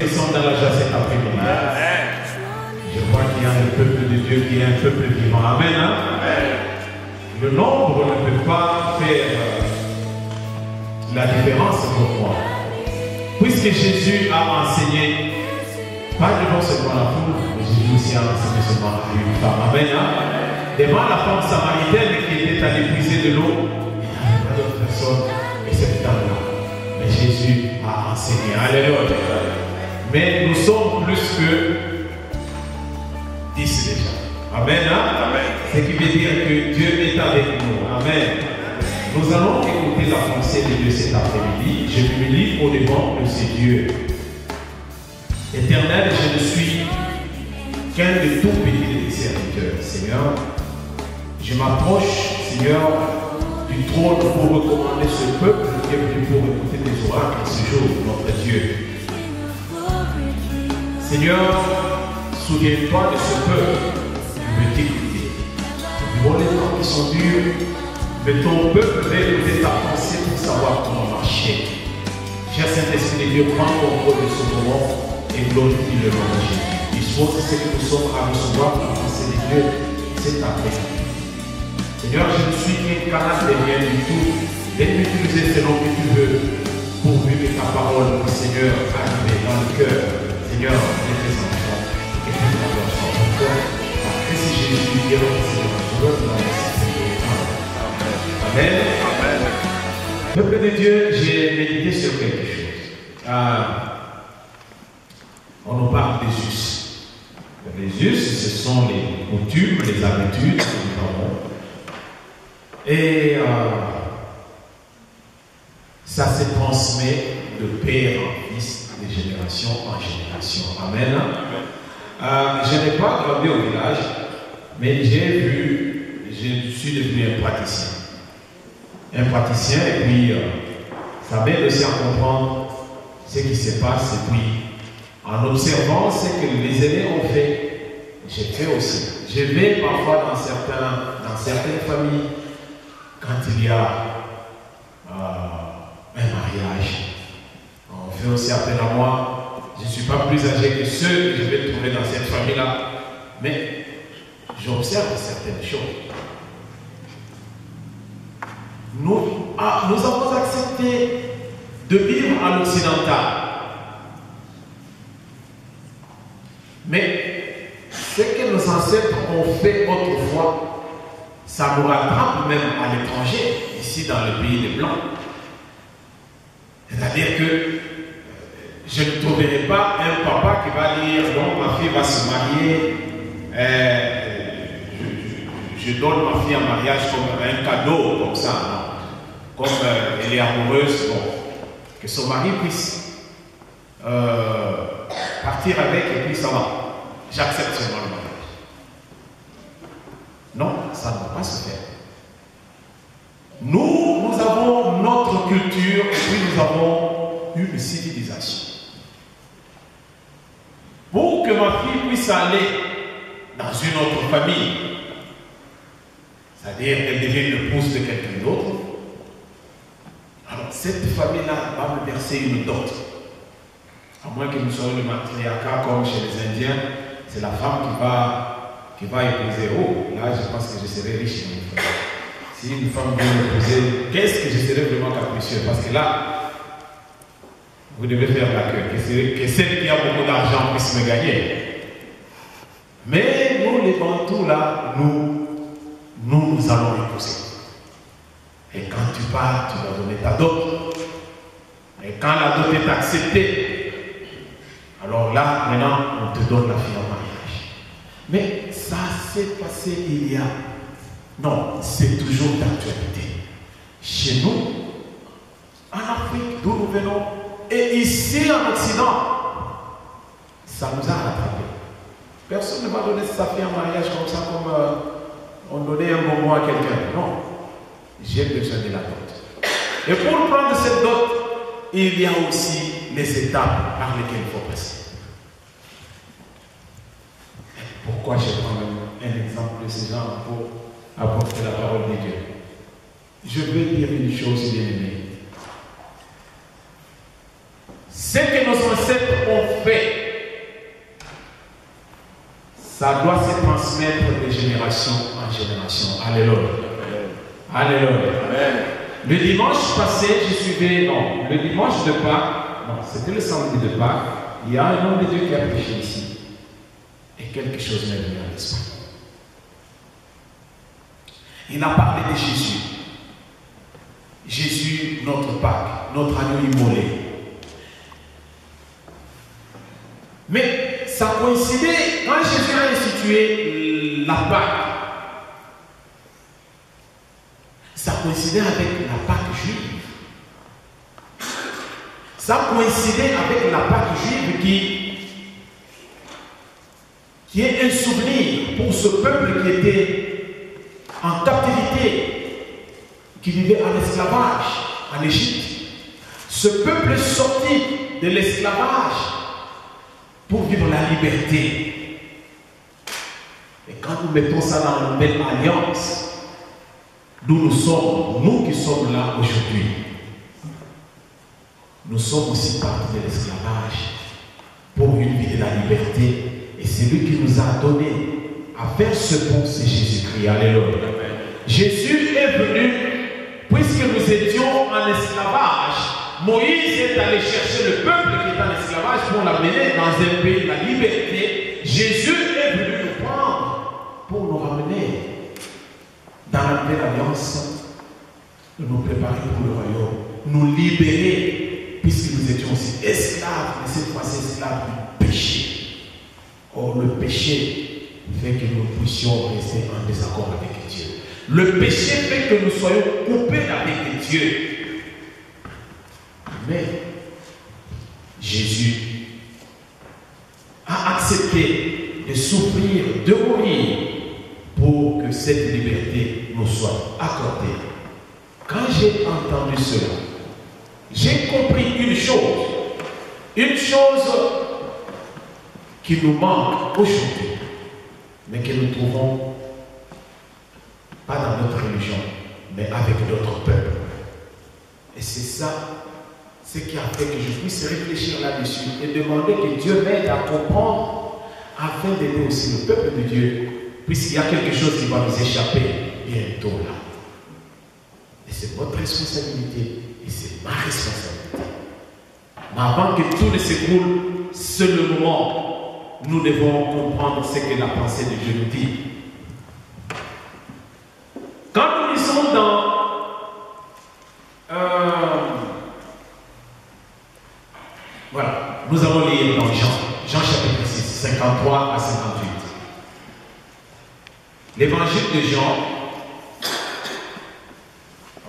Ils sont dans la joie cet après-midi. Je vois qu'il y a un peuple de Dieu qui est un peuple vivant. Amen. Hein? Le nombre ne peut pas faire la différence pour moi. Puisque Jésus a enseigné, pas devant seulement la foule, mais Jésus aussi a enseigné seulement à une femme. Amen. Hein? Devant la femme samaritaine qui était allée puiser de l'eau, il n'y avait pas d'autre personne et cette dame-là. Mais Jésus a enseigné. Alléluia. Mais nous sommes plus que 10 déjà. Amen. Hein? Amen. Ce qui veut dire que Dieu est avec nous. Amen. Nous allons écouter la pensée de Dieu cet après-midi. Je me lis au devant de ces dieux. Éternel, je ne suis qu'un de tout petit des serviteurs. Seigneur, je m'approche, Seigneur, du trône pour recommander ce peuple qui est venu pour écouter tes oracles ce jour, notre Dieu. Seigneur, souviens-toi de ce peuple qui veut t'écouter. Bon, les temps qui sont durs, mais ton peuple veut écouter ta pensée pour savoir comment marcher. Cher Saint-Esprit de Dieu, prends contrôle de ce moment et glorifie le nom de Jésus. Dispose ce que nous sommes à recevoir pour la pensée de Dieu cet après-midi. Seigneur, je ne suis qu'un canal de rien du tout. Laisse m'utiliser selon que tu veux, pourvu que ta parole, Seigneur, arrive dans le cœur, Seigneur, de tes enfants et que nous avons encore. Parce que si Jésus est notre Seigneur, je veux dans le Seigneur. Amen. Amen. Peuple de Dieu, j'ai médité sur quelque chose. On nous parle des us. Les us, ce sont les coutumes, les habitudes que nous avons. Et ça se transmet de père en fils, de génération en génération. Amen. Je n'ai pas grandi au village, mais je suis devenu un praticien. Un praticien, et puis ça m'aide aussi à comprendre ce qui se passe, et puis en observant ce que les aînés ont fait, j'ai fait aussi. Je vais parfois dans certaines familles, quand il y a un mariage, on fait aussi appel à moi. Je ne suis pas plus âgé que ceux que je vais trouver dans cette famille-là, mais j'observe certaines choses. Nous avons accepté de vivre à l'occidental. Mais ce que nos ancêtres ont fait autrefois, ça nous rattrape même à l'étranger, ici dans le pays des Blancs. C'est-à-dire que je ne trouverai pas un papa qui va dire non, ma fille va se marier, je donne ma fille en mariage comme un cadeau, comme ça, non. Comme elle est amoureuse, bon, que son mari puisse partir avec et puis ça va. J'accepte seulement le mariage. Non, ça ne va pas se faire. Nous avons notre culture et puis nous avons une civilisation. Pour que ma fille puisse aller dans une autre famille, c'est-à-dire qu'elle devienne l'épouse de quelqu'un d'autre, alors cette famille-là va me verser une dot. À moins que nous soyons le matriarcat comme chez les Indiens, c'est la femme qui va épouser. Oh, là je pense que je serai riche dans une famille. Si une femme vient m'épouser, qu'est-ce que je serai vraiment capricieux? Parce que là, vous devez faire la queue. Que celle qui a beaucoup d'argent puisse me gagner. Mais nous, les Bantous, là, nous allons épouser. Et quand tu pars, tu vas donner ta dot. Et quand la dot est acceptée, alors là, maintenant, on te donne la fille en mariage. Mais ça s'est passé il y a... Non, c'est toujours d'actualité. Chez nous, en Afrique, d'où nous venons, et ici en Occident, ça nous a rattrapés. Personne ne va donner sa fille en mariage comme ça, comme on donnait un bonbon à quelqu'un. Non. J'ai besoin de la dot. Et pour prendre cette dot, il y a aussi les étapes par lesquelles il faut passer. Pourquoi je prends un exemple de ce genre pour apporter la parole de Dieu? Je veux dire une chose, bien aimée. Ce que nos ancêtres ont fait ça doit se transmettre de génération en génération. Alléluia. Alléluia. Le dimanche passé, je suivais, non, le dimanche de Pâques, non, c'était le samedi de Pâques, il y a un homme de Dieu qui a prêché ici. Et quelque chose m'est venu à l'esprit. Il a parlé de Jésus. Jésus, notre Pâques, notre agneau immolé. Mais ça coïncidait, quand Jésus a institué la Pâques, ça coïncidait avec la Pâques juive. Ça coïncidait avec la Pâques juive qui est un souvenir pour ce peuple qui était en captivité, qui vivait en esclavage en Égypte. Ce peuple est sorti de l'esclavage pour vivre la liberté. Et quand nous mettons ça dans la nouvelle alliance, nous sommes, nous qui sommes là aujourd'hui, nous sommes aussi partis de l'esclavage pour une vie de la liberté. Et c'est lui qui nous a donné à faire ce pont, c'est Jésus-Christ. Alléluia. Jésus est venu, puisque nous étions en esclavage. Moïse est allé chercher le peuple qui est en esclavage pour l'amener dans un pays de la liberté. Jésus est venu nous prendre pour nous ramener dans la nouvelle alliance, nous préparer pour le royaume, nous libérer, puisque nous étions aussi esclaves, mais cette fois-ci esclaves du péché. Or, le péché fait que nous puissions rester en désaccord avec Dieu. Le péché fait que nous soyons coupés avec Dieu. Mais Jésus a accepté de souffrir, de mourir pour que cette liberté nous soit accordée. Quand j'ai entendu cela, j'ai compris une chose qui nous manque aujourd'hui, mais que nous trouvons pas dans notre religion, mais avec d'autres peuples. Et c'est ça, ce qui a fait que je puisse réfléchir là-dessus et demander que Dieu m'aide à comprendre afin d'aider aussi le peuple de Dieu, puisqu'il y a quelque chose qui va nous échapper bientôt là. Et c'est votre responsabilité et c'est ma responsabilité. Mais avant que tout ne s'écoule, c'est le moment. Nous devons comprendre ce que la pensée de Dieu nous dit. Quand nous lisons dans voilà, nous allons lire dans Jean chapitre 6, 53 à 58. L'évangile de Jean,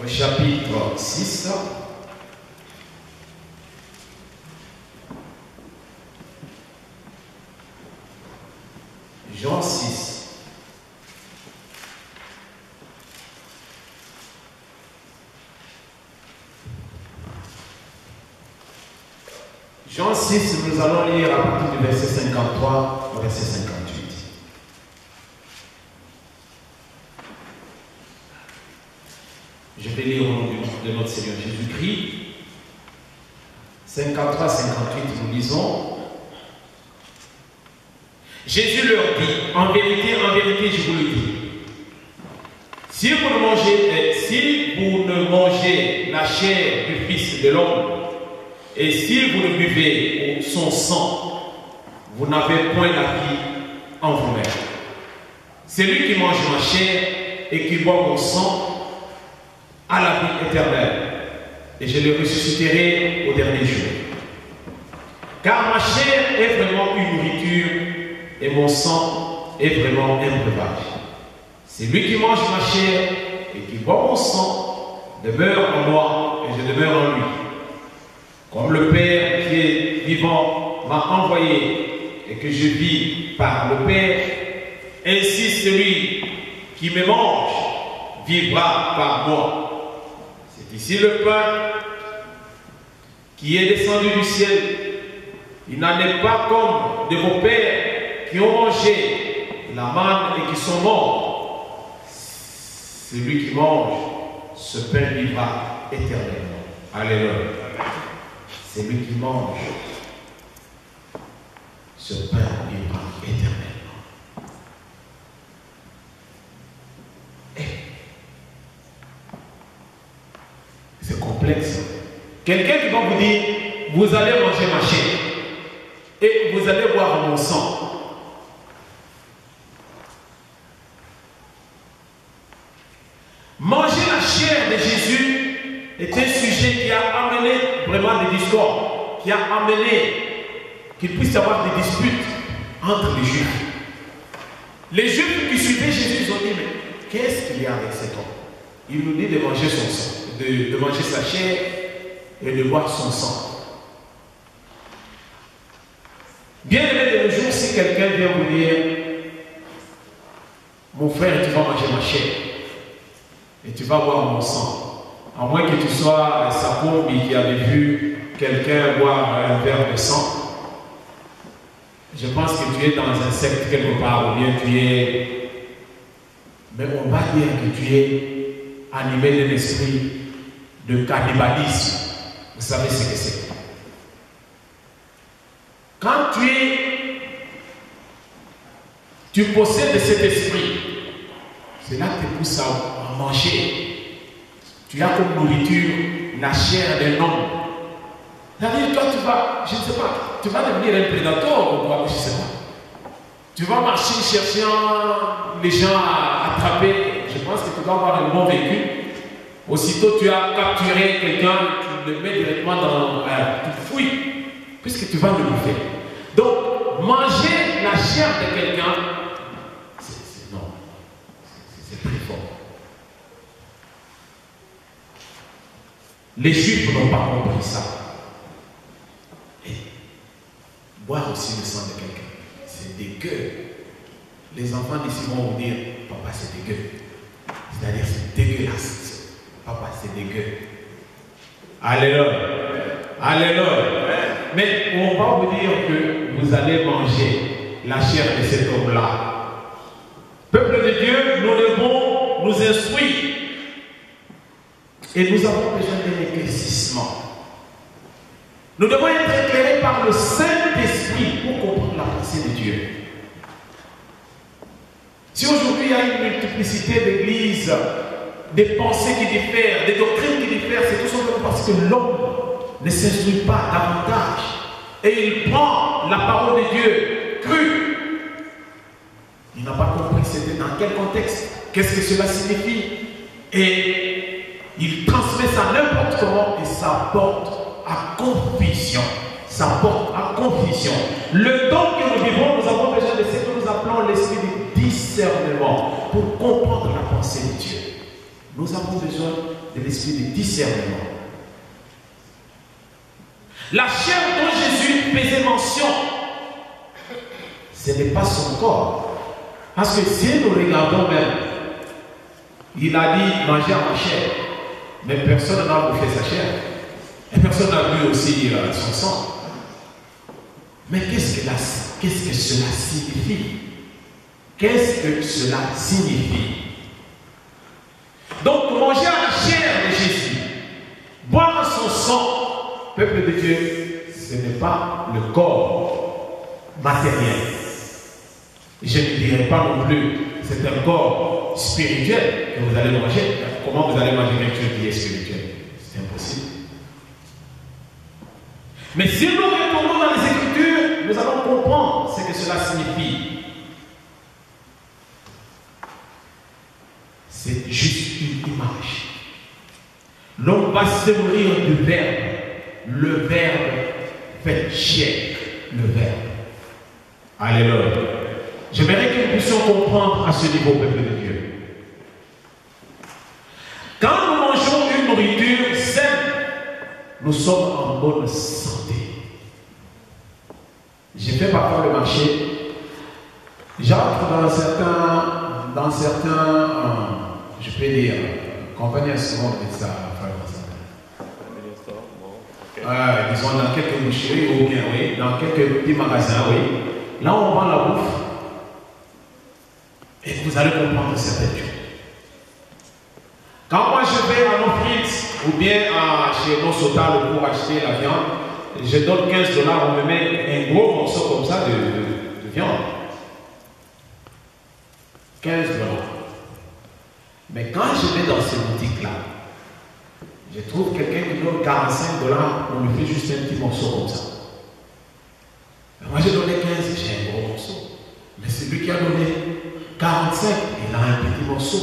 au chapitre 6, Jean 6. Jean 6, nous allons lire à partir du verset 53 au verset 58. Je vais lire au nom de notre Seigneur Jésus-Christ. 53, 58, nous lisons. Jésus leur dit, en vérité, je vous le dis, si vous ne mangez la chair du Fils de l'homme, et si vous ne buvez son sang, vous n'avez point la vie en vous-même. Celui qui mange ma chair et qui boit mon sang a la vie éternelle, et je le ressusciterai au dernier jour. Car ma chair est vraiment une nourriture, et mon sang est vraiment un breuvage. Celui qui mange ma chair et qui boit mon sang demeure en moi, et je demeure en lui. Comme le Père qui est vivant m'a envoyé et que je vis par le Père, ainsi celui qui me mange vivra par moi. C'est ici le pain qui est descendu du ciel. Il n'en est pas comme de vos pères qui ont mangé la manne et qui sont morts. Celui qui mange ce pain vivra éternellement. Alléluia. Celui qui mange ce pain vivra éternellement. complexe. Quelqu'un qui va vous dire, vous allez manger ma chair et vous allez boire mon sang. Manger la chair de Jésus est un sujet qui a amené vraiment des discords, qui a amené qu'il puisse y avoir des disputes entre les Juifs. Les Juifs qui suivaient Jésus, ils ont dit, mais qu'est-ce qu'il y a avec cet homme? Il nous dit de manger son sang, de manger sa chair et de boire son sang. Bien aimé de nos jours, si quelqu'un vient vous dire, mon frère, tu vas manger ma chair et tu vas boire mon sang, à moins que tu sois Sakombi qui avait vu quelqu'un boire un verre de sang, je pense que tu es dans un secte quelque part, ou bien tu es... Mais on va dire que tu es animé d'un esprit de cannibalisme. Vous savez ce que c'est. Quand tu possèdes cet esprit, c'est là que tu pousses à manger. Tu as comme nourriture la chair d'un homme. C'est-à-dire, toi, tu vas, je ne sais pas, tu vas devenir un prédateur ou quoi, je ne sais pas. Tu vas marcher cherchant les gens à attraper. Je pense que tu vas avoir un bon véhicule. Aussitôt, tu as capturé quelqu'un, tu le mets directement dans... tu fouilles, puisque tu vas le bouffer. Donc, manger la chair de quelqu'un, c'est très fort. Les Juifs n'ont pas compris ça. Et boire aussi le sang de quelqu'un, c'est dégueu. Les enfants d'ici vont vous dire, papa c'est dégueu. C'est-à-dire c'est dégueulasse. Papa c'est dégueu. Alléluia. Alléluia. Mais on va vous dire que vous allez manger la chair de cet homme-là. Peuple de Dieu, nous devons nous instruire. Et nous avons besoin d'un éclaircissement. Nous devons être éclairés par le Saint-Esprit pour comprendre la pensée de Dieu. Si aujourd'hui il y a une multiplicité d'églises, des pensées qui diffèrent, des doctrines qui diffèrent, c'est tout simplement parce que l'homme ne s'instruit pas davantage. Et il prend la parole de Dieu crue. Il n'a pas compris c'était dans quel contexte, qu'est-ce que cela signifie. Et il transmet ça n'importe comment et ça porte à confusion. Ça porte à confusion. Le temps que nous vivons, nous avons besoin de ce que nous appelons l'esprit de discernement pour comprendre la pensée de Dieu. Nous avons besoin de l'esprit de discernement. La chair dont Jésus faisait mention, ce n'est pas son corps. Parce que si nous regardons même, il a dit manger à ma chair, mais personne n'a bouffé sa chair. Et personne n'a bu aussi son sang. Mais qu'est-ce que cela signifie? Qu'est-ce que cela signifie? Donc manger à la chair de Jésus, boire son sang, peuple de Dieu, ce n'est pas le corps matériel. Je ne dirais pas non plus, c'est un corps spirituel que vous allez manger. Comment vous allez manger quelque chose qui est spirituel? C'est impossible. Mais si nous retournons dans les Écritures, nous allons comprendre ce que cela signifie. C'est juste une image. L'homme va se nourrir du Verbe. Le Verbe fait chair. Le Verbe. Alléluia. J'aimerais que nous puissions comprendre à ce niveau, peuple de Dieu. Quand nous mangeons une nourriture saine, nous sommes en bonne santé. J'ai fait parfois le marché. J'entre dans certains je peux dire, compagnie souvent de ça, disons dans quelques boucheries ou bien oui, dans quelques petits magasins, oui. Là on vend la bouffe et vous allez comprendre certaines choses. Quand moi je vais à nos frites ou bien chez nos sotas pour acheter la viande, je donne 15 $, on me met un gros morceau comme ça de viande. 15 $. Mais quand je vais dans ces boutiques-là, je trouve quelqu'un qui donne 45 $, on me fait juste un petit morceau comme ça. Mais moi j'ai donné 15, j'ai un gros morceau. Mais celui qui a donné 45, il a un petit morceau.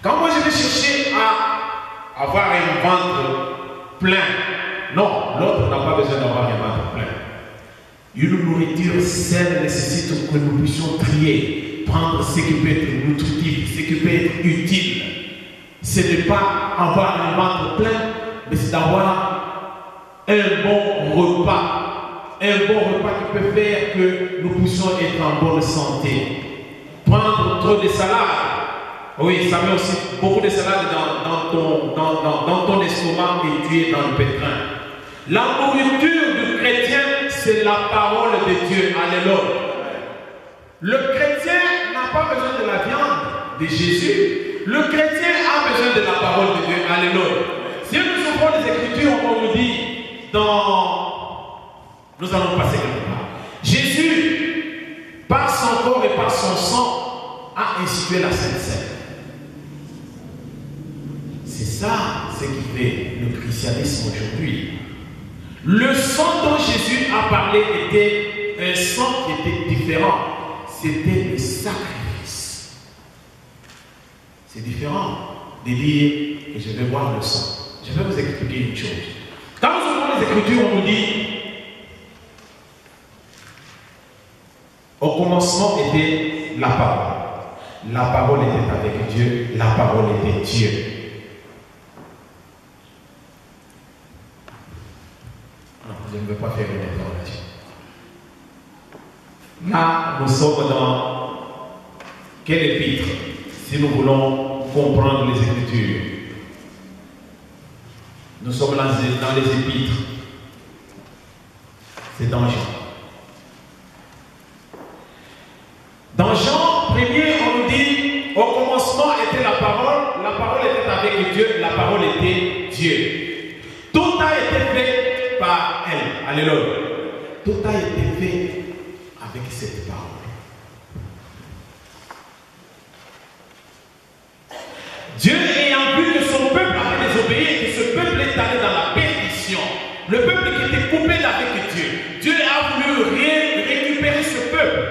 Quand moi je vais chercher à avoir un ventre plein, non, l'autre n'a pas besoin d'avoir un ventre plein. Une nourriture saine nécessite que nous puissions trier, prendre ce qui peut être nutritif, ce qui peut être utile. Ce n'est pas avoir un ventre plein, mais c'est d'avoir un bon repas. Un bon repas qui peut faire que nous puissions être en bonne santé. Prendre trop de salade. Oui, ça met aussi beaucoup de salade dans ton estomac et tu es dans le pétrin. La nourriture du chrétien, c'est la parole de Dieu. Alléluia. Le chrétien n'a pas besoin de la viande de Jésus. Le chrétien a besoin de la parole de Dieu. Alléluia. Si nous ouvrons les Écritures, on nous dit nous allons passer quelque part. Jésus, par son corps et par son sang, a institué la Sainte Seine. C'est ça ce qui fait le christianisme aujourd'hui. Le sang dont Jésus a parlé était un sang qui était différent. C'était le sacrifice. C'est différent de dire que je vais boire le sang. Je vais vous expliquer une chose. Quand nous ouvrons les Écritures, on nous dit au commencement était la parole. La parole était avec Dieu. La parole était Dieu. Non, je ne veux pas faire une intervention. Là, nous sommes dans quel épître, si nous voulons comprendre les Écritures? Nous sommes dans les épîtres. C'est dans Jean. Dans Jean 1er, on nous dit, au commencement était la parole était avec Dieu, la parole était Dieu. Tout a été fait par elle. Alléluia. Tout a été fait avec cette parole. Dieu ayant vu que son peuple avait désobéi et que ce peuple est allé dans la perdition, le peuple qui était coupé avec Dieu, Dieu a voulu récupérer ce peuple.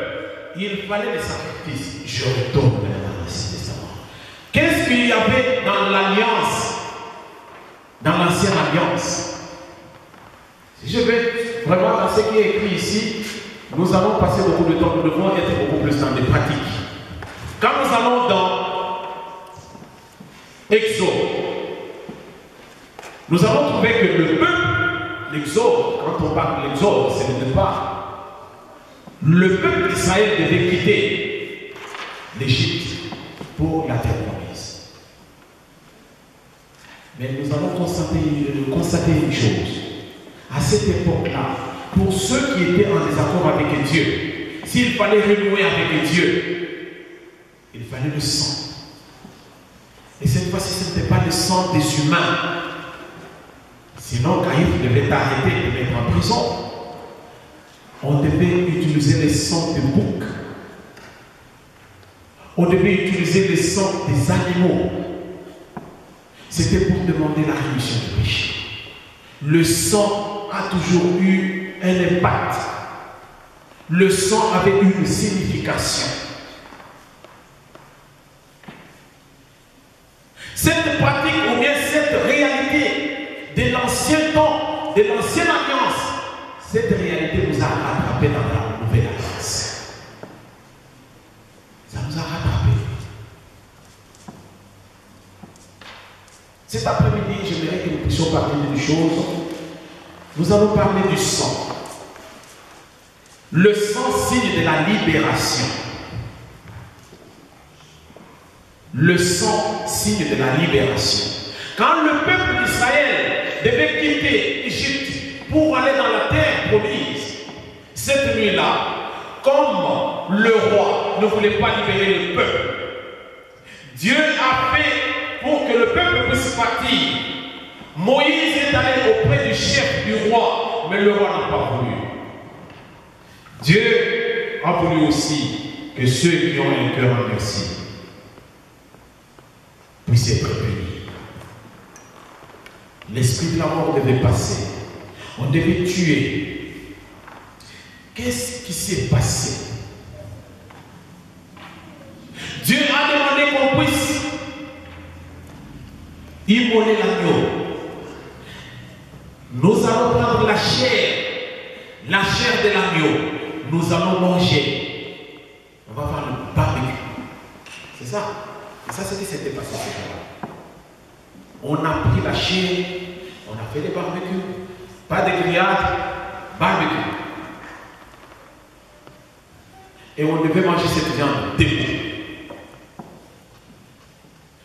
Il fallait des sacrifices. Je retourne dans l'Ancien Testament. Qu'est-ce qu'il y avait dans l'alliance, dans l'ancienne alliance? Si je vais vraiment dans ce qui est écrit ici, nous allons passer beaucoup de temps, nous devons être beaucoup plus dans des pratiques. Quand nous allons dans Exode, nous allons trouver que le peuple, l'Exode, quand on parle de l'Exode, c'est le départ. Le peuple d'Israël devait quitter l'Égypte pour la terre promise. Mais nous allons constater une chose. À cette époque-là, pour ceux qui étaient en désaccord avec Dieu, s'il fallait renouer avec Dieu, il fallait le sang. Et cette fois-ci, ce n'était pas le sang des humains. Sinon, Caïphe devait arrêter de mettre en prison. On devait utiliser le sang de bouc. On devait utiliser le sang des animaux. C'était pour demander la rémission du péché. Le sang a toujours eu un impact. Le sang avait une signification. Cette pratique ou bien cette réalité de l'ancien temps, de l'ancienne alliance, cette réalité nous a rattrapés dans la nouvelle alliance. Ça nous a rattrapés. Cet après-midi, j'aimerais que nous puissions parler d'une chose. Nous allons parler du sang. Le sang, signe de la libération. Le sang, signe de la libération. Quand le peuple d'Israël devait quitter l'Égypte pour aller dans la terre promise, cette nuit-là, comme le roi ne voulait pas libérer le peuple, Dieu a fait pour que le peuple puisse partir. Moïse est allé auprès du chef du roi, mais le roi n'a pas voulu. Dieu a voulu aussi que ceux qui ont un cœur endurci puissent être bénis. l'esprit de la mort devait passer. On devait tuer. Qu'est-ce qui s'est passé? Dieu a demandé qu'on puisse immoler l'agneau. Nous allons prendre la chair de l'agneau. Nous allons manger. On va faire le barbecue. C'est ça. Et ça, c'est ce qui s'était passé. On a pris la chair, on a fait des barbecues. Pas de grillade, barbecue. Et on devait manger cette viande debout.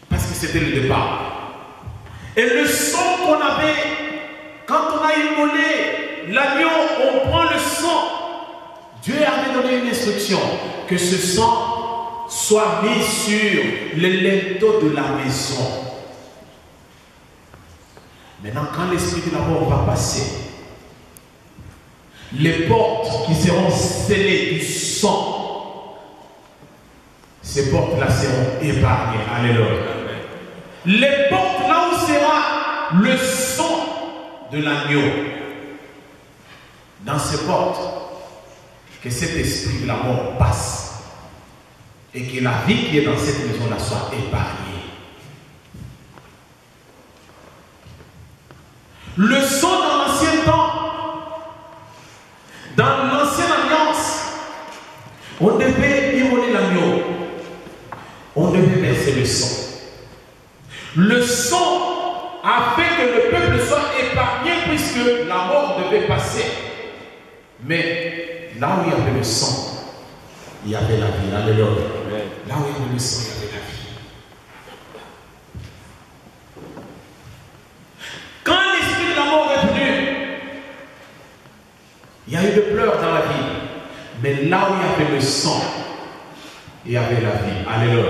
Parce que c'était le départ. Et le sang qu'on avait, quand on a immolé l'agneau, on prend le sang. Dieu avait donné une instruction que ce sang soit mis sur les linteaux de la maison. Maintenant, quand l'esprit de la mort va passer, les portes qui seront scellées du sang, ces portes-là seront épargnées. Alléluia. Les portes là où sera le sang de l'agneau, dans ces portes, que cet esprit de la mort passe et que la vie qui est dans cette maison-là soit épargnée. Le sang dans l'ancien temps, dans l'ancienne alliance, on devait immoler l'agneau, on devait verser le sang. Le sang a fait que le peuple soit épargné puisque la mort devait passer. Mais là où il y avait le sang, il y avait la vie. Alléluia. Là où il y avait le sang, il y avait la vie. Quand l'esprit de la mort est venu, il y a eu des pleurs dans la vie. Mais là où il y avait le sang, il y avait la vie. Alléluia.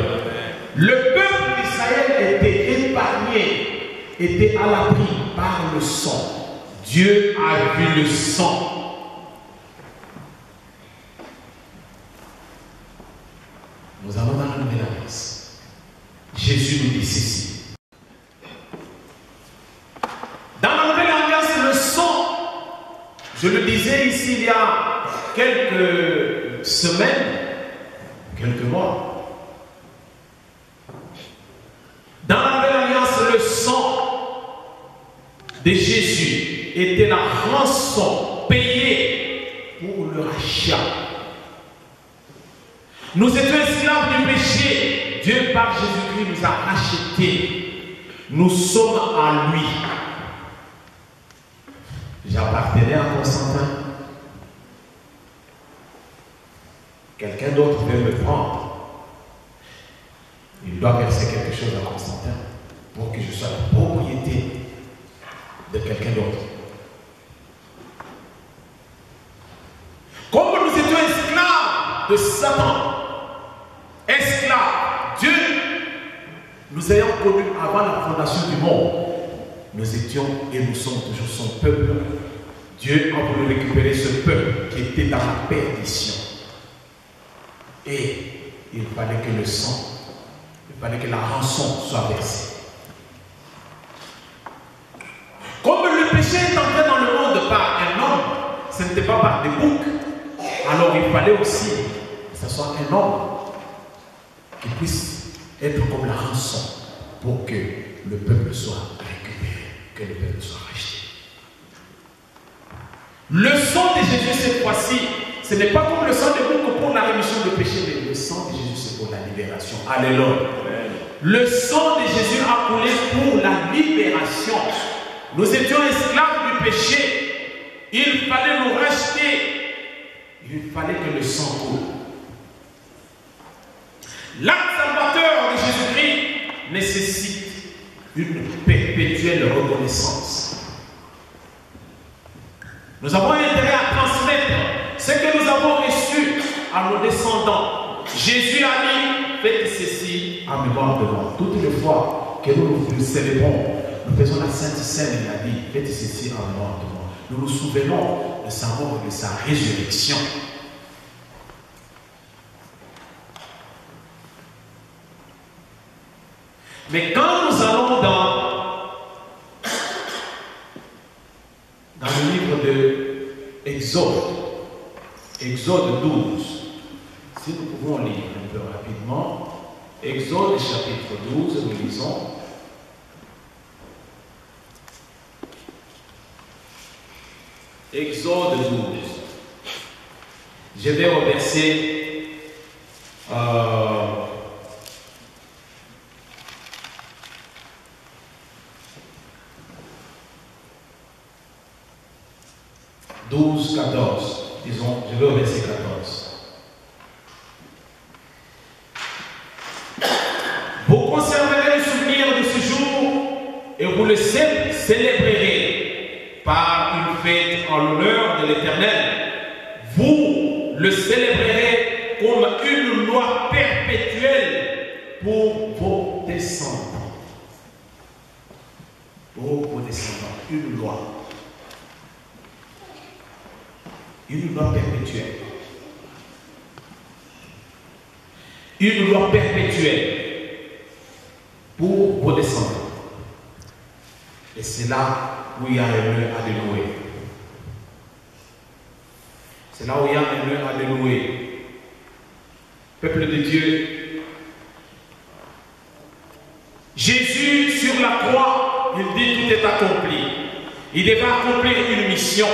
Le peuple d'Israël était épargné, était à l'abri par le sang. Dieu a vu le sang. Nous allons dans la nouvelle alliance. Jésus nous dit ceci. Dans la nouvelle alliance, le sang, je le disais ici il y a quelques semaines, quelques mois. Dans la nouvelle alliance, le sang de Jésus était la rançon payée pour le rachat. Nous étions esclaves du péché. Dieu, par Jésus-Christ, nous a rachetés. Nous sommes à lui. J'appartenais à Constantin. Quelqu'un d'autre veut me prendre. Il doit verser quelque chose à Constantin pour que je sois la propriété de quelqu'un d'autre. Comme nous étions esclaves de Satan, esclaves, Dieu, nous ayant connus avant la fondation du monde, nous étions et nous sommes toujours son peuple. Dieu a voulu récupérer ce peuple qui était dans la perdition. Et il fallait que le sang, il fallait que la rançon soit versée. Comme le péché est entré dans le monde par un homme, ce n'était pas par des boucs, alors il fallait aussi que ce soit un homme qui puisse être comme la rançon pour que le peuple soit récupéré, que le peuple soit racheté. Le sang de Jésus cette fois-ci, ce n'est pas comme le sang de bouc pour la rémission de péché, mais le sang de Jésus c'est pour la libération. Alléluia. Le sang de Jésus a coulé pour la libération. Nous étions esclaves du péché. Il fallait nous racheter. Il fallait que le sang coule. L'acte salvateur de Jésus-Christ nécessite une perpétuelle reconnaissance. Nous avons intérêt à transmettre ce que nous avons reçu à nos descendants. Jésus a dit, faites ceci en mémoire de moi. Toutes les fois que nous nous célébrons, nous faisons la Sainte Seine, il a dit, faites ceci en mémoire de moi. Nous nous souvenons de sa mort et de sa résurrection. Mais quand nous allons dans Exode 12. Si nous pouvons lire un peu rapidement. Exode chapitre 12, nous lisons. Exode 12. Je vais au verset 12, 14. Disons, je vais au verset 14. Vous conserverez le souvenir de ce jour et vous le célébrerez par une fête en l'honneur de l'Éternel. Vous le célébrerez comme une loi perpétuelle pour vos descendants. Pour vos descendants, une loi. Une loi perpétuelle. Une loi perpétuelle pour vos descendants. Et c'est là où il y a un nœud à dénouer. C'est là où il y a un nœud à dénouer. Peuple de Dieu, Jésus sur la croix, il dit tout est accompli. Il devait accomplir une mission.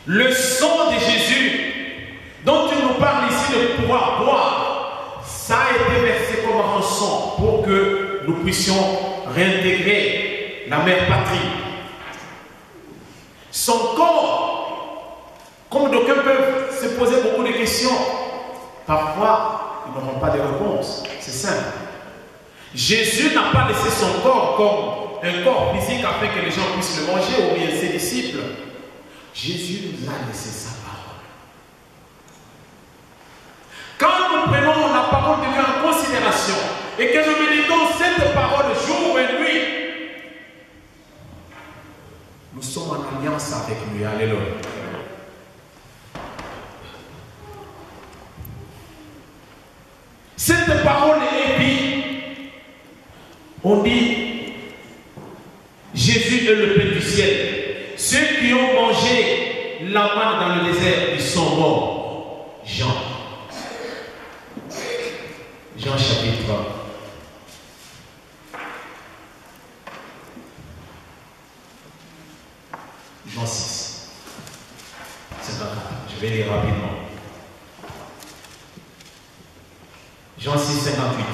Le sang de Jésus, dont il nous parle ici de pouvoir boire, ça a été versé comme rançon pour que nous puissions réintégrer la mère patrie. Son corps, comme d'aucuns peuvent se poser beaucoup de questions, parfois ils n'auront pas de réponse. C'est simple. Jésus n'a pas laissé son corps comme un corps physique afin que les gens puissent le manger ou bien ses disciples. Jésus nous a laissé sa parole. Quand nous prenons la parole de Dieu en considération et que nous méditons cette parole jour et nuit, nous sommes en alliance avec lui. Alléluia. Cette parole est vie. On dit Jésus est le pain du ciel. Ceux qui ont mangé la manne dans le désert, ils sont morts. Jean chapitre 1. Jean 6. 54. Je vais lire rapidement. Jean 6, 58.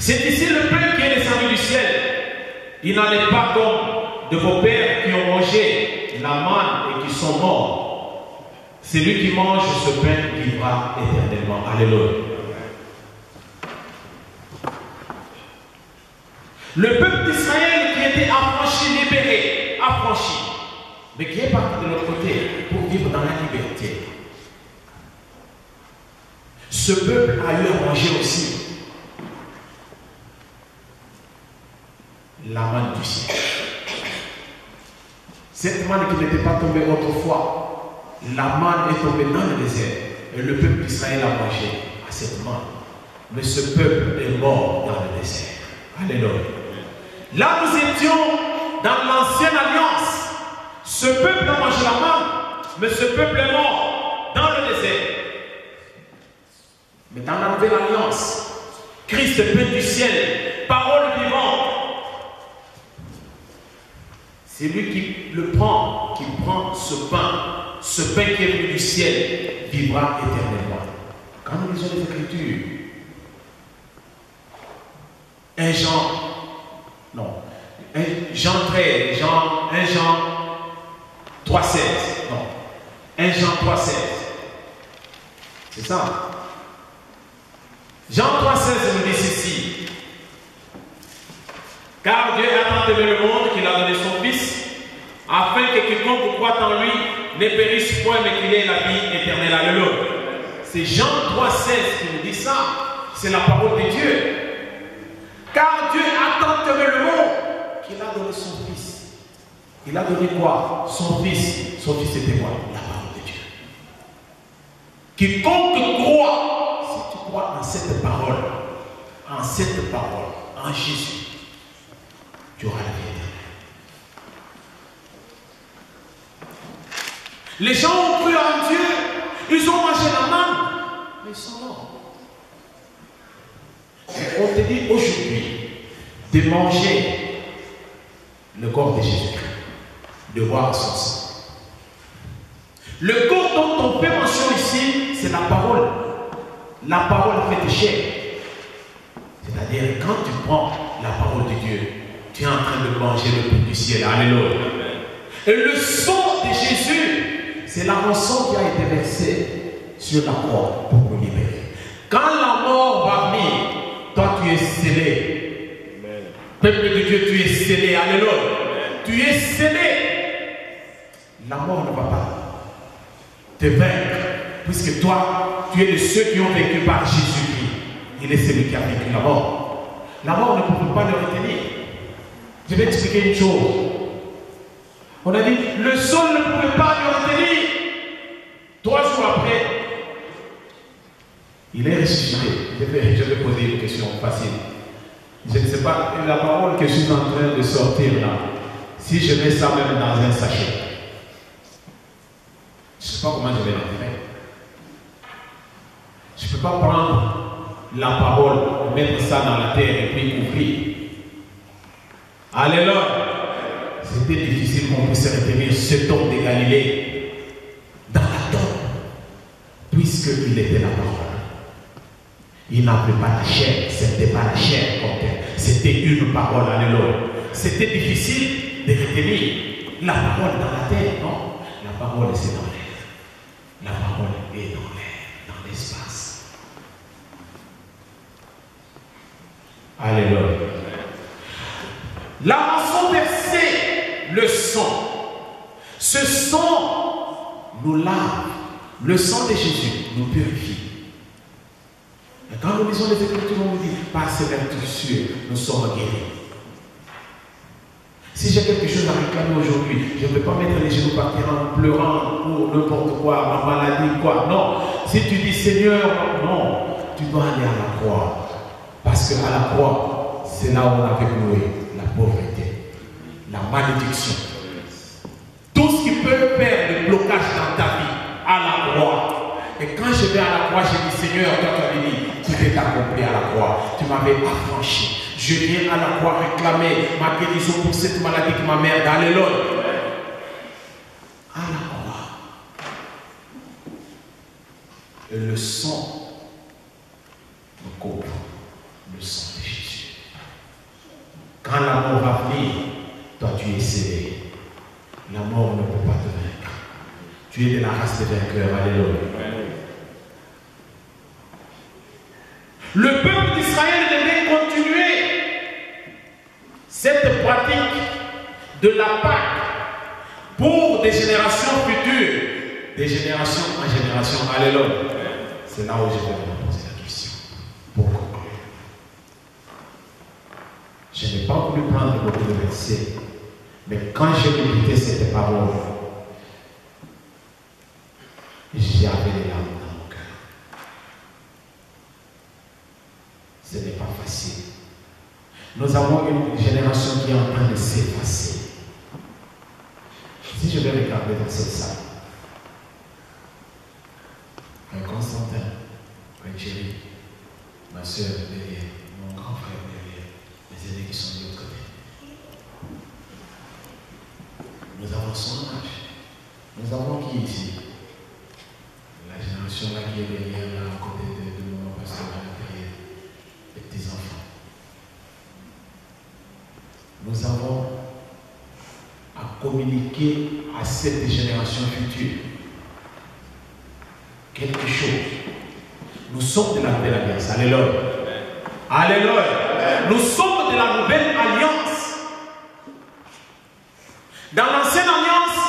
C'est ici le pain qui est descendu du ciel. Il n'en est pas comme de vos pères qui ont mangé la manne et qui sont morts. Celui qui mange ce pain vivra éternellement. Alléluia. Le peuple d'Israël qui était affranchi, libéré, affranchi, mais qui est parti de l'autre côté pour vivre dans la liberté. Ce peuple a eu à manger aussi la manne du ciel. Cette manne qui n'était pas tombée autrefois, la manne est tombée dans le désert et le peuple d'Israël a mangé à cette manne. Mais ce peuple est mort dans le désert. Alléluia. Là nous étions dans l'ancienne alliance. Ce peuple a mangé la manne, mais ce peuple est mort dans le désert. Mais dans la nouvelle alliance, Christ est pain du ciel, parole vivante. C'est lui qui le prend, qui prend ce pain qui est venu du ciel, vivra éternellement. Quand nous lisons les Écritures, 1 Jean 13, 1 Jean 3,16. Non, 1 Jean 3,16. C'est ça. Jean 3,16 nous dit ceci. Car Dieu a tant aimé le monde qu'il a donné son Fils, afin que quiconque croit en lui ne périsse point, mais qu'il ait la vie éternelle. Alléluia. C'est Jean 3,16 qui nous dit ça. C'est la parole de Dieu. Car Dieu a tant aimé le monde qu'il a donné son Fils. Il a donné quoi? Son Fils. Son Fils était quoi? La parole de Dieu. Quiconque croit, si tu crois en cette parole, en Jésus, Les gens ont cru en Dieu, ils ont mangé la manne, mais ils sont morts. On te dit aujourd'hui de manger le corps de Jésus-Christ, de boire son sang. Le corps dont on fait mention ici, c'est la parole. La parole faite chair. C'est-à-dire, quand tu prends la parole de Dieu, tu es en train de manger le pain du ciel. Alléluia. Et le sang de Jésus, c'est la rançon qui a été versée sur la croix pour nous libérer. Quand la mort va venir, toi tu es scellé. Amen. Peuple de Dieu, tu es scellé. Alléluia. Amen. Tu es scellé. La mort ne va pas te vaincre, puisque toi, tu es de ceux qui ont vécu par Jésus-Christ. Il est celui qui a vécu la mort. La mort ne peut pas le retenir. Je vais expliquer une chose. On a dit, le sol ne pouvait pas le retenir. 3 jours après, il est ressuscité. Je vais poser une question facile. Je ne sais pas, la parole que je suis en train de sortir là, si je mets ça même dans un sachet, je ne sais pas comment je vais l'enterrer. Je ne peux pas prendre la parole, mettre ça dans la terre et puis ouvrir. Alléluia. C'était difficile qu'on puisse retenir cet homme de Galilée dans la tombe, puisqu'il était la parole. Il n'avait pas la chair, c'était pas la chair comme telle, c'était une parole. Alléluia. C'était difficile de retenir la parole dans la terre, non. La parole c'est dans l'air. La parole est dans l'air, dans l'espace. Alléluia. La rançon versée, le sang. Ce sang nous lave. Le sang de Jésus nous purifie. Et quand nous lisons les Écritures, on nous dit, par ces vertus, nous sommes guéris. Si j'ai quelque chose à réclamer aujourd'hui, je ne peux pas mettre les genoux par terre en pleurant pour n'importe quoi, ma maladie, quoi. Non. Si tu dis Seigneur, non, tu dois aller à la croix. Parce qu'à la croix, c'est là où on a découvré la pauvreté, la malédiction. Tout ce qui peut faire le blocage dans ta vie, à la croix. Et quand je vais à la croix, je dis Seigneur, toi tu avais dit, tout est accompli à la croix. Tu m'avais affranchi. Je viens à la croix réclamer ma guérison pour cette maladie qui m'emmerde. Alléluia. À la croix. Et le sang me couvre. Le sang de Jésus. Quand la mort va venir, toi tu es scellé. La mort ne peut pas te vaincre. Tu es de la race des vainqueurs. Alléluia. Le peuple d'Israël devait continuer cette pratique de la Pâque pour des générations futures, des générations en génération. Alléluia. C'est là où je vais vous poser la question pour conclure. Je n'ai pas voulu prendre beaucoup de versets, mais quand j'ai médité cette parole, j'avais des larmes dans mon cœur. Ce n'est pas facile. Nous avons une génération qui est en train de s'effacer. Si je vais regarder dans cette salle, un Constantin, un Thierry, ma soeur derrière, mon grand frère derrière, les aînés qui sont de l'autre côté. Nous avons son âge. Nous avons qui ici? La génération là qui est derrière, là, à côté de mon pasteur à l'intérieur, les petits-enfants. Nous avons à communiquer à cette génération future quelque chose. Nous sommes de la nouvelle alliance. Alléluia. Alléluia. Nous sommes de la nouvelle alliance. Dans l'ancienne alliance,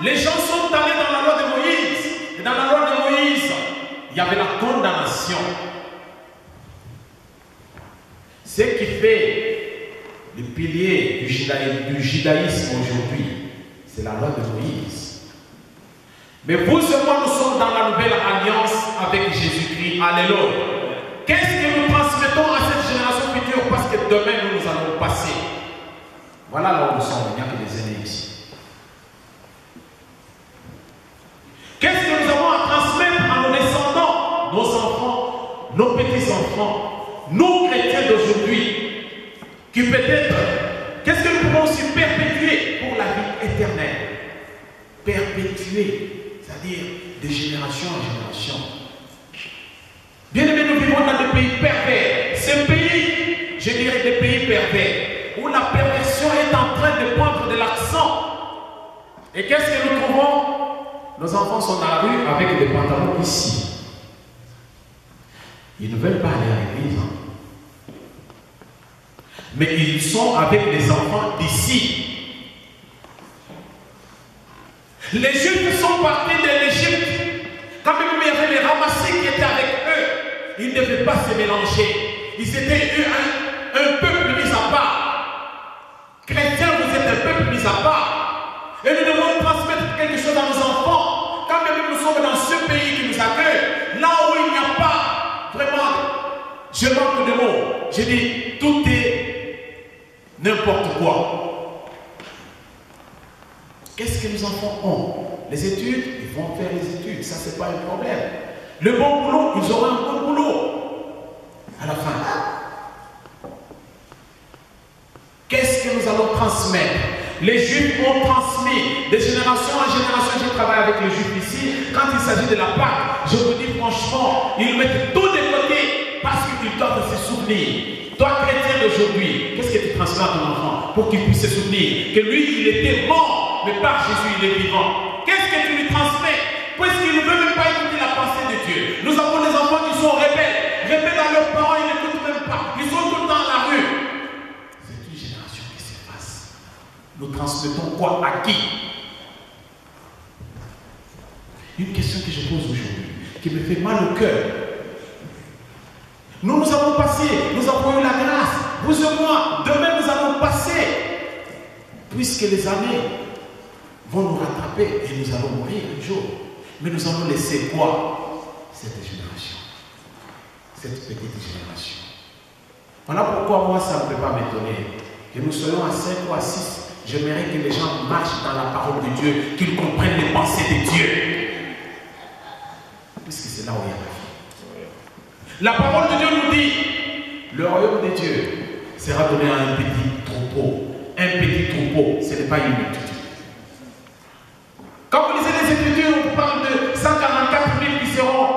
les gens sont allés dans la loi de Moïse. Et dans la loi de Moïse, il y avait la condamnation. Ce qui fait le pilier du judaïsme aujourd'hui, c'est la loi de Moïse. Mais vous et moi, nous sommes dans la nouvelle alliance avec Jésus-Christ. Alléluia. Qu'est-ce que nous transmettons à cette génération future? Parce que demain, nous allons passer. Voilà là où nous sommes. Il n'y a que des aînés ici. enfants, nous chrétiens d'aujourd'hui, qui peut-être, qu'est-ce que nous pouvons aussi perpétuer pour la vie éternelle? Perpétuer, c'est-à-dire de génération en génération. Bien aimé, nous vivons dans des pays pervers. Ces pays, je dirais des pays pervers, où la perversion est en train de prendre de l'accent. Et qu'est-ce que nous trouvons? Nos enfants sont dans la rue avec des pantalons ici. Ils ne veulent pas aller à l'église. Mais ils sont avec les enfants d'ici. Les Juifs sont partis de l'Égypte. Quand même il y avait les ramassés qui étaient avec eux, ils ne devaient pas se mélanger. Ils étaient un peuple mis à part. Chrétiens, vous êtes un peuple mis à part. Et nous devons transmettre quelque chose à nos enfants. Quand même nous sommes dans ce pays qui nous accueille, là où il n'y a pas vraiment, je manque de mots. Je dis, tout est n'importe quoi. Qu'est-ce que nos enfants ont? Les études, ils vont faire les études, ça c'est pas un problème. Le bon boulot, ils auront un bon boulot à la fin. Qu'est-ce que nous allons transmettre? Les Juifs ont transmis de génération en génération. Je travaille avec les Juifs ici. Quand il s'agit de la Pâque, je vous dis franchement, ils mettent tout de côté parce qu'ils doivent se souvenir. Toi, chrétien d'aujourd'hui, qu'est-ce que tu transmets à ton enfant pour qu'il puisse se souvenir que lui, il était mort, mais par Jésus, il est vivant? Qu'est-ce que tu lui transmets? Puisqu'il ne veut même pas écouter la pensée de Dieu. Nous avons des enfants qui sont rebelles à leurs parents, ils n'écoutent même pas. Ils sont tout le temps à la rue. C'est une génération qui s'efface. Nous transmettons quoi à qui? Une question que je pose aujourd'hui, qui me fait mal au cœur. Nous avons passé, nous avons eu la grâce, vous et moi, demain nous allons passer, puisque les années vont nous rattraper et nous allons mourir un jour. Mais nous allons laisser quoi? Cette génération, cette petite génération. Voilà pourquoi moi ça ne peut pas m'étonner que nous soyons à 5 ou à 6. J'aimerais que les gens marchent dans la parole de Dieu, qu'ils comprennent les pensées de Dieu. Puisque c'est là où il y a la vie. La parole de Dieu nous dit, le royaume de Dieu sera donné à un petit troupeau. Un petit troupeau, ce n'est pas une multitude. Quand vous lisez les Écritures, on parle de 144 000 qui seront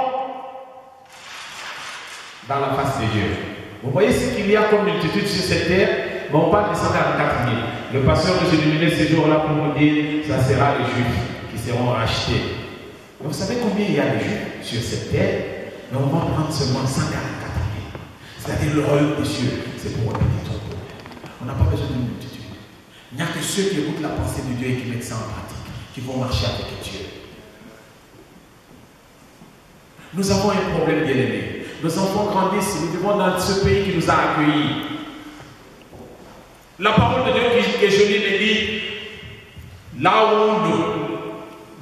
dans la face de Dieu. Vous voyez ce qu'il y a comme multitude sur cette terre? Mais on parle de 144 000. Le pasteur nous illuminait ces jours-là pour nous dire, ça sera les Juifs qui seront rachetés. Mais vous savez combien il y a de Juifs sur cette terre? Mais on va prendre seulement 144 000. C'est-à-dire le royaume des cieux, c'est pour un petit troupeau. On n'a pas besoin d'une multitude. Il n'y a que ceux qui écoutent la pensée de Dieu et qui mettent ça en pratique, qui vont marcher avec Dieu. Nous avons un problème, bien aimé. Nos enfants grandissent, nous vivons dans ce pays qui nous a accueillis. La parole de Dieu qui est jolie me dit, là où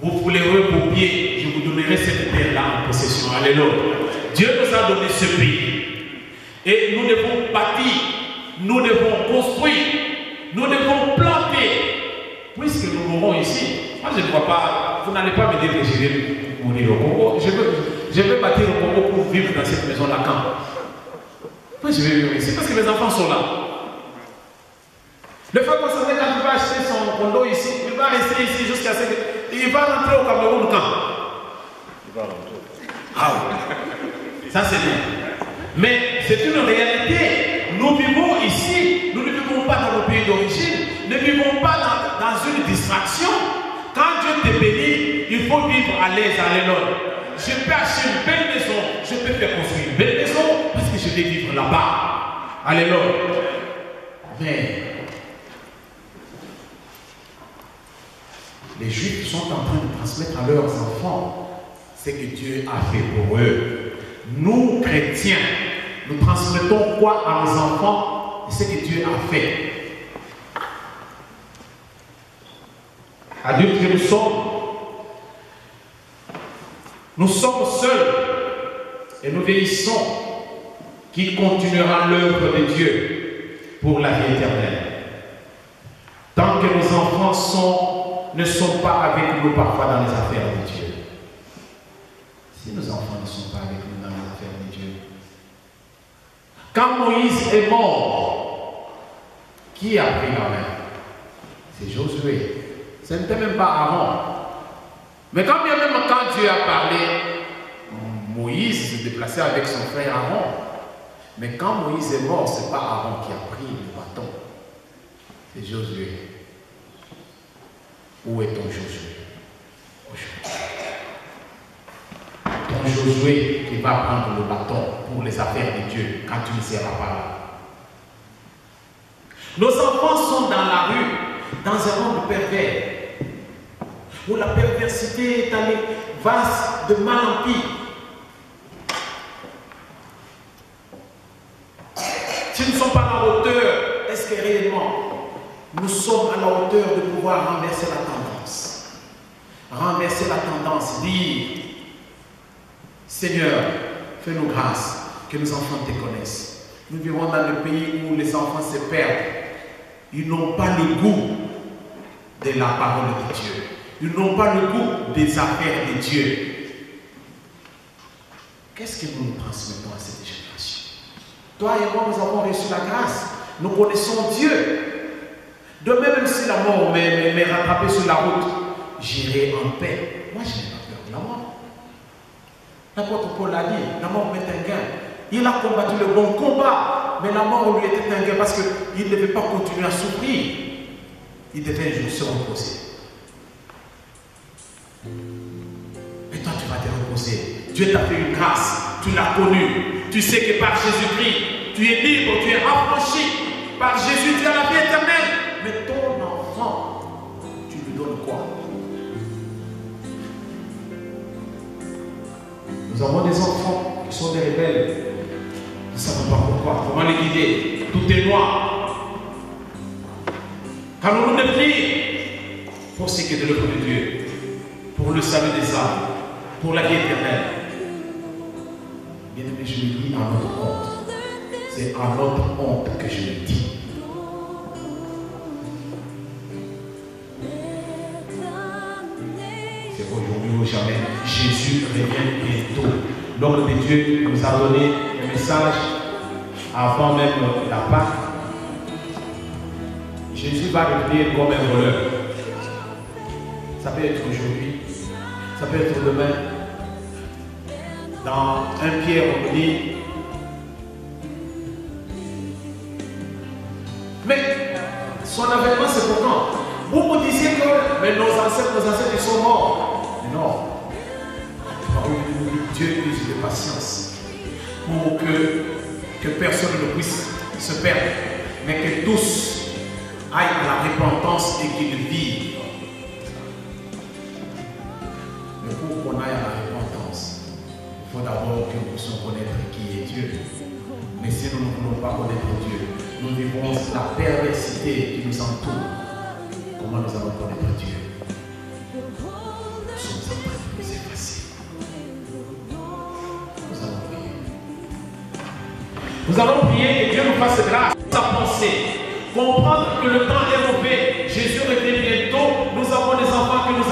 vous foulerez vos pieds, je vous donnerai cette terre-là en possession. Alléluia. Dieu nous a donné ce pays. Et nous devons bâtir, nous devons construire, nous devons planter. Puisque nous mourrons ici, moi je ne vois pas, vous n'allez pas me dire que je vais mourir au Congo. Je veux bâtir au Congo pour vivre dans cette maison-là quand? Moi je vais vivre ici parce que mes enfants sont là. Le frère Constantin, quand il va acheter son condo ici, il va rester ici jusqu'à ce qu'il va rentrer au Cameroun quand? Il va rentrer. Ah oui. Ça c'est bien. Mais c'est une réalité. Nous vivons ici, nous ne vivons pas dans nos pays d'origine, ne vivons pas dans une distraction. Quand Dieu te bénit, il faut vivre à l'aise, alléluia. Je peux acheter une belle maison, je peux faire construire une belle maison parce que je vais vivre là-bas. Alléluia. Mais les Juifs sont en train de transmettre à leurs enfants ce que Dieu a fait pour eux. Nous, chrétiens, nous transmettons quoi à nos enfants? Ce que Dieu a fait. Adultes que nous sommes seuls et nous vieillissons. Qui continuera l'œuvre de Dieu pour la vie éternelle? Tant que nos enfants ne sont pas avec nous parfois dans les affaires de Dieu. Si nos enfants ne sont pas avec nous dans les affaires de Dieu, Quand Moïse est mort, qui a pris la main? C'est Josué. Ce n'était même pas Aaron. Mais quand bien même quand Dieu a parlé, Moïse se déplaçait avec son frère Aaron. Mais quand Moïse est mort, ce n'est pas Aaron qui a pris le bâton. C'est Josué. Où est ton Josué? Ton Josué qui va prendre le bâton pour les affaires de Dieu quand tu ne seras pas là. Nos enfants sont dans la rue, dans un monde pervers, où la perversité est allée vaste de mal en pis. S'ils ne sont pas à la hauteur, est-ce que réellement nous sommes à la hauteur de pouvoir renverser la tendance? Renverser la tendance, dire Seigneur, fais-nous grâce, que nos enfants te connaissent. Nous vivons dans le pays où les enfants se perdent. Ils n'ont pas le goût de la parole de Dieu. Ils n'ont pas le goût des affaires de Dieu. Qu'est-ce que nous transmettons à cette génération? Toi et moi, nous avons reçu la grâce. Nous connaissons Dieu. Demain, même si la mort m'est rattrapée sur la route, j'irai en paix. Moi, je n'ai pas peur de la mort. L'apôtre Paul a dit, la mort m'est un gain. Il a combattu le bon combat, mais la mort lui était un gain parce qu'il ne devait pas continuer à souffrir. Il devait un jour se reposer. Mais toi, tu vas te reposer. Dieu t'a fait une grâce, tu l'as connu. Tu sais que par Jésus-Christ, tu es libre, tu es affranchi. Par Jésus, tu as la vie éternelle. Mais ton enfant, tu lui donnes quoi? Nous avons des enfants qui sont des rebelles. Nous ne savons pas pourquoi. Comment les guider? Tout est noir. Qu'allons-nous devenir pour ce qui est de l'œuvre de Dieu, pour le salut des âmes, pour la vie éternelle? Bien aimé, je le dis à notre honte. C'est à notre honte que je le dis. C'est aujourd'hui ou jamais. Jésus revient bientôt. L'homme de Dieu nous a donné le message avant même la Pâque. Jésus va revenir comme un voleur. Ça peut être aujourd'hui, ça peut être demain. Dans 1 Pierre, on dit, mais son avènement c'est pour quand? Vous vous disiez que mais nos ancêtres ils sont morts. Mais non. Dieu use de patience pour que personne ne puisse se perdre, mais que tous aillent à la repentance et qu'ils vivent. Mais pour qu'on aille à la repentance, il faut d'abord que nous puissions connaître qui est Dieu. Mais si nous ne voulons pas connaître Dieu, nous vivons la perversité qui nous entoure. Comment nous allons connaître Dieu? Nous sommes en train de nous effacer. Nous allons prier. Nous allons prier que Dieu nous fasse grâce à penser. Comprendre que le temps est mauvais. Jésus revient bientôt. Nous avons des enfants que nous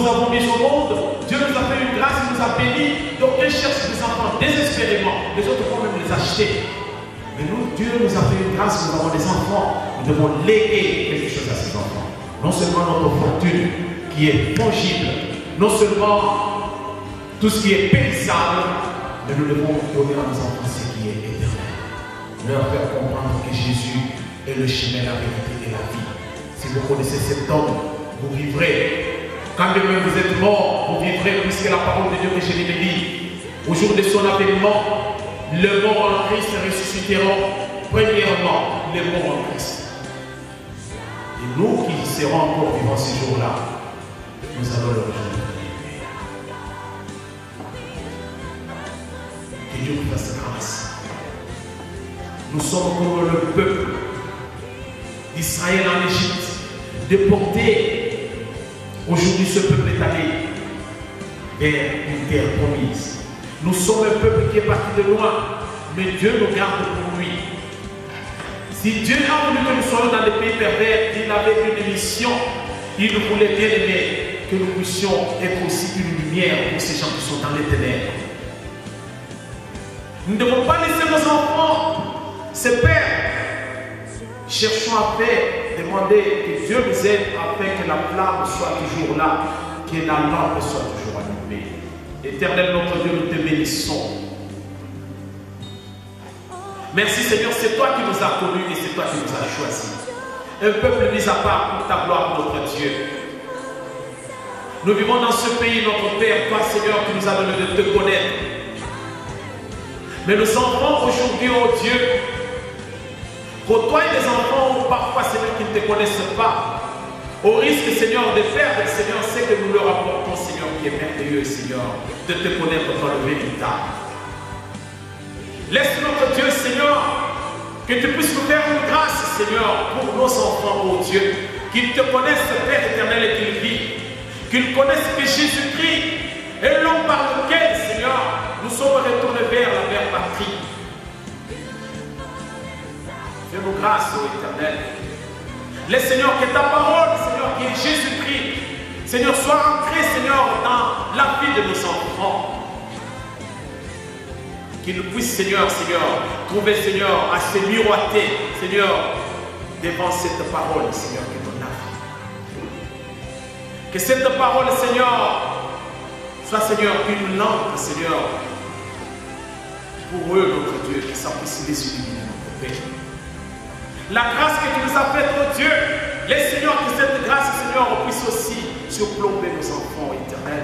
avons mis au monde. Dieu nous a fait une grâce, il nous a bénis. Donc, ils cherchent des enfants désespérément. Les autres vont même les acheter. Mais nous, Dieu nous a fait une grâce, nous avons des enfants. Nous devons léguer quelque chose à ces enfants. Non seulement notre fortune qui est fongible, non seulement tout ce qui est périssable, mais nous devons donner à nos enfants ce qui est éternel. Leur faire comprendre que Jésus est le chemin, la vérité et la vie. Si vous connaissez cet homme, vous vivrez. Quand demain vous êtes mort, vous vivrez, puisque la parole de Dieu que je l'ai dit. Au jour de son avènement, les morts en Christ ressusciteront. Premièrement, les morts en Christ. Et nous qui serons encore vivants ce jour-là, nous allons le rejoindre. Que Dieu nous fasse grâce. Nous sommes comme le peuple d'Israël en Égypte, déporté. Aujourd'hui, ce peuple est allé vers une terre promise. Nous sommes un peuple qui est parti de loin, mais Dieu nous garde pour lui. Si Dieu a voulu que nous soyons dans les pays pervers, il avait une mission. Il nous voulait bien aimer, que nous puissions être aussi une lumière pour ces gens qui sont dans les ténèbres. Nous ne devons pas laisser nos enfants se perdre. Cherchons à faire, demander que Dieu nous aide afin que la flamme soit toujours là, que la lampe soit toujours allumée. Éternel notre Dieu, nous te bénissons. Merci Seigneur, c'est toi qui nous as connus et c'est toi qui nous as choisis. Un peuple mis à part pour ta gloire, notre Dieu. Nous vivons dans ce pays, notre Père, toi Seigneur, qui nous a donné de te connaître. Mais nos enfants aujourd'hui, oh Dieu, pour toi et les enfants, parfois Seigneur, qui ne te connaissent pas, au risque Seigneur de perdre, Seigneur, c'est que nous leur apportons, Seigneur, qui est merveilleux, Seigneur, de te connaître dans le véritable. Laisse notre Dieu, Seigneur, que tu puisses nous faire une grâce, Seigneur, pour nos enfants, oh Dieu, qu'ils te connaissent, Père éternel, et qu'ils vivent, qu'ils connaissent que Jésus-Christ est l'homme par lequel, Seigneur, nous sommes retournés vers la mère patrie. Fais-nous grâce, ô éternel. Laisse, Seigneur, que ta parole, Seigneur, qui est Jésus-Christ, Seigneur, soit ancrée, Seigneur, dans la vie de nos enfants. Qu'ils puissent, Seigneur, trouver, Seigneur, à se miroiter, Seigneur, devant cette parole, Seigneur, que ton âme. Que cette parole, Seigneur, soit, Seigneur, une lampe, Seigneur, pour eux, notre Dieu, que ça puisse les illuminer, notre Père. La grâce que tu nous as faite, oh Dieu, laisse, Seigneur, que cette grâce, Seigneur, puisse aussi surplomber nos enfants éternels.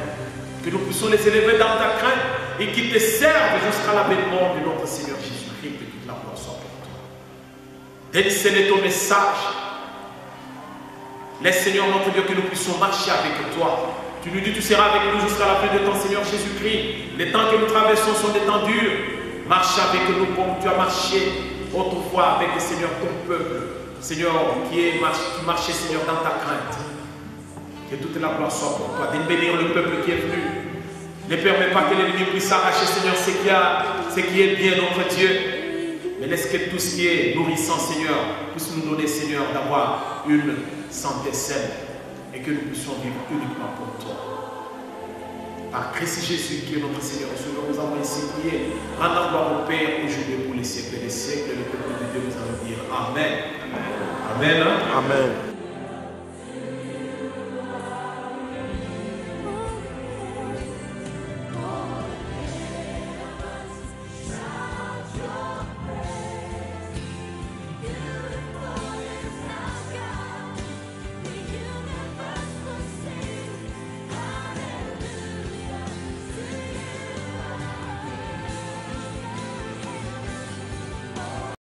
Que nous puissions les élever dans ta crainte et qu'ils te servent jusqu'à l'avènement de notre Seigneur Jésus-Christ, que toute la gloire soit pour toi. Décèle ton message. Laisse, Seigneur, notre Dieu, que nous puissions marcher avec toi. Tu nous dis, tu seras avec nous jusqu'à la fin de ton Seigneur Jésus-Christ. Les temps que nous traversons sont des temps durs. Marche avec nous comme tu as marché autrefois avec, Seigneur, ton peuple. Seigneur, qui marchait, Seigneur, dans ta crainte. Que toute la gloire soit pour toi. De bénir le peuple qui est venu. Ne permets pas que l'ennemi puisse arracher, Seigneur, ce qui est bien, notre Dieu. Mais laisse que tout ce qui est nourrissant, Seigneur, puisse nous donner, Seigneur, d'avoir une santé saine. Et que nous puissions vivre uniquement pour toi. Par Christ Jésus, qui est notre Seigneur et Sauveur, nous avons ainsi prié. Rendons gloire au Père, aujourd'hui et pour les siècles des siècles. Le peuple de Dieu, nous allons dire Amen. Amen. Amen. Amen.